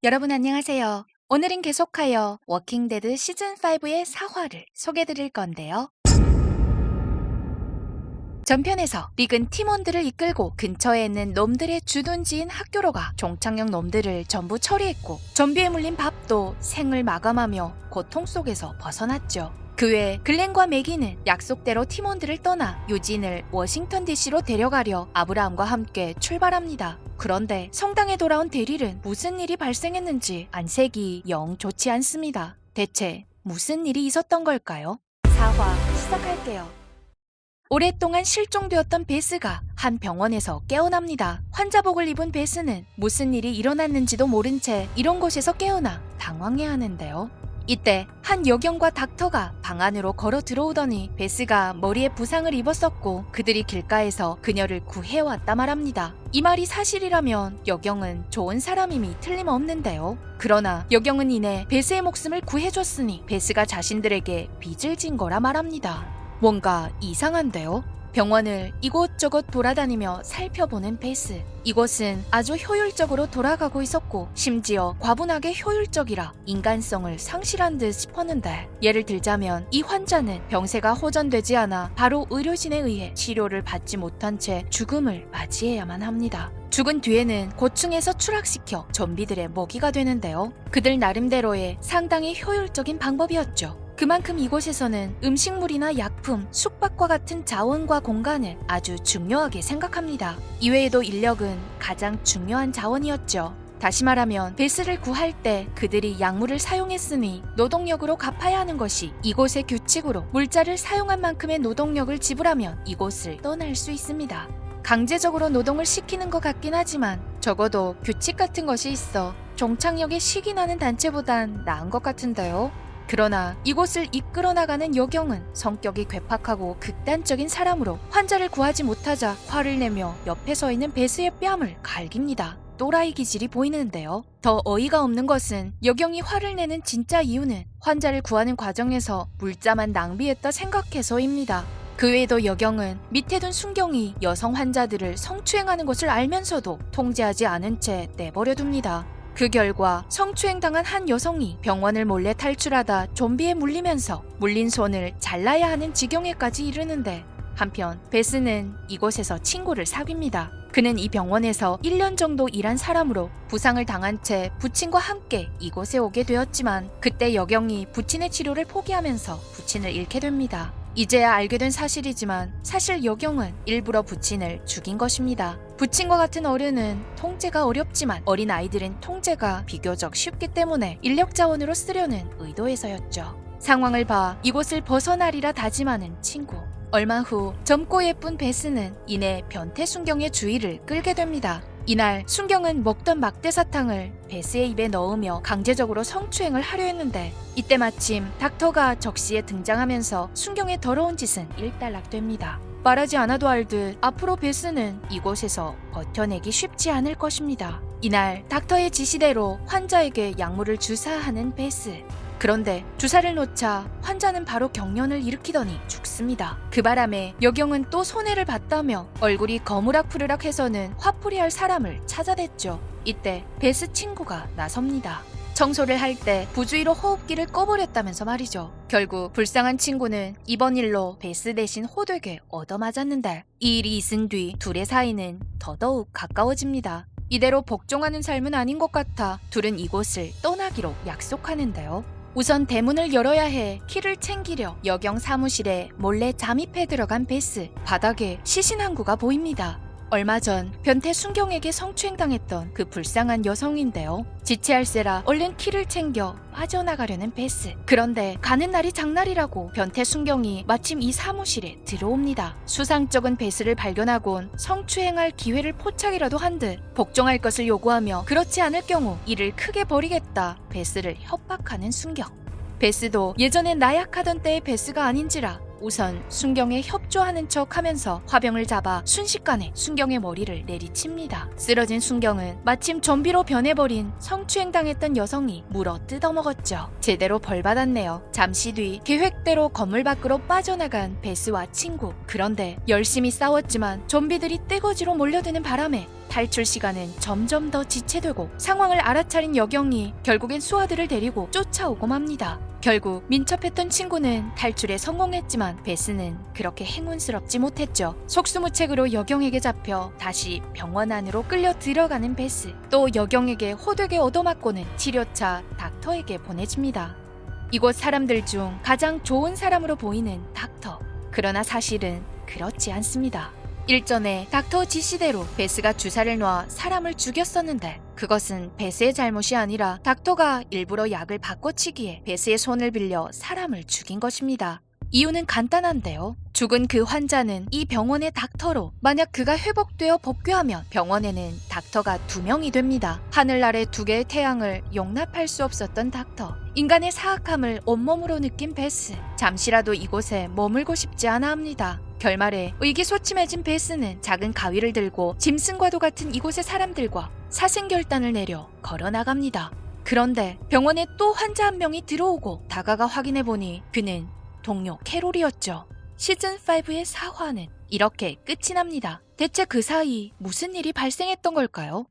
여러분 안녕하세요. 오늘은 계속하여 워킹데드 시즌5의 4화를 소개드릴 건데요. 전편에서 릭은 팀원들을 이끌고 근처에 있는 놈들의 주둔지인 학교로 가 종착역 놈들을 전부 처리했고 좀비에 물린 밥도 생을 마감하며 고통 속에서 벗어났죠. 그 외 글렌과 매기는 약속대로 팀원들을 떠나 유진을 워싱턴 DC로 데려가려 아브라함과 함께 출발합니다. 그런데 성당에 돌아온 데릴은 무슨 일이 발생했는지 안색이 영 좋지 않습니다. 대체 무슨 일이 있었던 걸까요? 4화 시작할게요. 오랫동안 실종되었던 베스가 한 병원에서 깨어납니다. 환자복을 입은 베스는 무슨 일이 일어났는지도 모른 채 이런 곳에서 깨어나 당황해하는데요. 이때 한 여경과 닥터가 방 안으로 걸어 들어오더니 베스가 머리에 부상을 입었었고 그들이 길가에서 그녀를 구해왔다 말합니다. 이 말이 사실이라면 여경은 좋은 사람임이 틀림없는데요. 그러나 여경은 이내 베스의 목숨을 구해줬으니 베스가 자신들에게 빚을 진 거라 말합니다. 뭔가 이상한데요? 병원을 이곳저곳 돌아다니며 살펴보는 베스. 이곳은 아주 효율적으로 돌아가고 있었고 심지어 과분하게 효율적이라 인간성을 상실한 듯 싶었는데 예를 들자면 이 환자는 병세가 호전되지 않아 바로 의료진에 의해 치료를 받지 못한 채 죽음을 맞이해야만 합니다. 죽은 뒤에는 고층에서 추락시켜 좀비들의 먹이가 되는데요. 그들 나름대로의 상당히 효율적인 방법이었죠. 그만큼 이곳에서는 음식물이나 약품, 숙박과 같은 자원과 공간을 아주 중요하게 생각합니다. 이외에도 인력은 가장 중요한 자원이었죠. 다시 말하면 베스를 구할 때 그들이 약물을 사용했으니 노동력으로 갚아야 하는 것이 이곳의 규칙으로 물자를 사용한 만큼의 노동력을 지불하면 이곳을 떠날 수 있습니다. 강제적으로 노동을 시키는 것 같긴 하지만 적어도 규칙 같은 것이 있어 종착역에 시기나는 단체보단 나은 것 같은데요. 그러나 이곳을 이끌어 나가는 여경은 성격이 괴팍하고 극단적인 사람으로 환자를 구하지 못하자 화를 내며 옆에 서 있는 베스의 뺨을 갈깁니다. 또라이 기질이 보이는데요. 더 어이가 없는 것은 여경이 화를 내는 진짜 이유는 환자를 구하는 과정에서 물자만 낭비했다 생각해서입니다. 그 외에도 여경은 밑에 둔 순경이 여성 환자들을 성추행하는 것을 알면서도 통제하지 않은 채 내버려둡니다. 그 결과 성추행당한 한 여성이 병원을 몰래 탈출하다 좀비에 물리면서 물린 손을 잘라야 하는 지경에까지 이르는데 한편 베스는 이곳에서 친구를 사귀입니다. 그는 이 병원에서 1년 정도 일한 사람으로 부상을 당한 채 부친과 함께 이곳에 오게 되었지만 그때 여경이 부친의 치료를 포기하면서 부친을 잃게 됩니다. 이제야 알게 된 사실이지만 사실 여경은 일부러 부친을 죽인 것입니다. 부친과 같은 어른은 통제가 어렵지만 어린 아이들은 통제가 비교적 쉽기 때문에 인력 자원으로 쓰려는 의도에서였죠. 상황을 봐 이곳을 벗어나리라 다짐하는 친구. 얼마 후 젊고 예쁜 베스는 이내 변태 순경의 주의를 끌게 됩니다. 이날 순경은 먹던 막대사탕을 베스의 입에 넣으며 강제적으로 성추행을 하려 했는데 이때 마침 닥터가 적시에 등장하면서 순경의 더러운 짓은 일단락됩니다. 말하지 않아도 알듯 앞으로 베스는 이곳에서 버텨내기 쉽지 않을 것입니다. 이날 닥터의 지시대로 환자에게 약물을 주사하는 베스. 그런데 주사를 놓자 환자는 바로 경련을 일으키더니 죽습니다. 그 바람에 여경은 또 손해를 봤다며 얼굴이 거무락푸르락해서는 화풀이할 사람을 찾아댔죠. 이때 베스 친구가 나섭니다. 청소를 할 때 부주의로 호흡기를 꺼버렸다면서 말이죠. 결국 불쌍한 친구는 이번 일로 베스 대신 호되게 얻어맞았는데 이 일이 있은 뒤 둘의 사이는 더더욱 가까워집니다. 이대로 복종하는 삶은 아닌 것 같아 둘은 이곳을 떠나기로 약속하는데요. 우선 대문을 열어야 해 키를 챙기려 여경 사무실에 몰래 잠입해 들어간 베스. 바닥에 시신 한 구가 보입니다. 얼마 전 변태 순경에게 성추행당했던 그 불쌍한 여성인데요. 지체할세라 얼른 키를 챙겨 빠져나가려는 베스. 그런데 가는 날이 장날이라고 변태 순경이 마침 이 사무실에 들어옵니다. 수상쩍은 베스를 발견하곤 성추행할 기회를 포착이라도 한 듯 복종할 것을 요구하며 그렇지 않을 경우 이를 크게 벌이겠다 베스를 협박하는 순경. 베스도 예전에 나약하던 때의 베스가 아닌지라 우선 순경에 협조하는 척 하면서 화병을 잡아 순식간에 순경의 머리를 내리칩니다. 쓰러진 순경은 마침 좀비로 변해버린 성추행당했던 여성이 물어 뜯어먹었죠. 제대로 벌받았네요. 잠시 뒤 계획대로 건물 밖으로 빠져나간 베스와 친구. 그런데 열심히 싸웠지만 좀비들이 떼거지로 몰려드는 바람에 탈출 시간은 점점 더 지체되고 상황을 알아차린 여경이 결국엔 수아들을 데리고 쫓아오고 맙니다. 결국 민첩했던 친구는 탈출에 성공했지만 베스는 그렇게 행운스럽지 못했죠. 속수무책으로 여경에게 잡혀 다시 병원 안으로 끌려 들어가는 베스. 또 여경에게 호되게 얻어맞고는 치료차 닥터에게 보내집니다. 이곳 사람들 중 가장 좋은 사람으로 보이는 닥터. 그러나 사실은 그렇지 않습니다. 일전에 닥터 지시대로 베스가 주사를 놔 사람을 죽였었는데 그것은 베스의 잘못이 아니라 닥터가 일부러 약을 바꿔치기에 베스의 손을 빌려 사람을 죽인 것입니다. 이유는 간단한데요. 죽은 그 환자는 이 병원의 닥터로 만약 그가 회복되어 복귀하면 병원에는 닥터가 2명이 됩니다. 하늘 아래 2개의 태양을 용납할 수 없었던 닥터. 인간의 사악함을 온몸으로 느낀 베스. 잠시라도 이곳에 머물고 싶지 않아 합니다. 결말에 의기소침해진 베스는 작은 가위를 들고 짐승과도 같은 이곳의 사람들과 사생결단을 내려 걸어나갑니다. 그런데 병원에 또 환자 한 명이 들어오고 다가가 확인해보니 그는 동료 캐롤이었죠. 시즌5의 4화는 이렇게 끝이 납니다. 대체 그 사이 무슨 일이 발생했던 걸까요?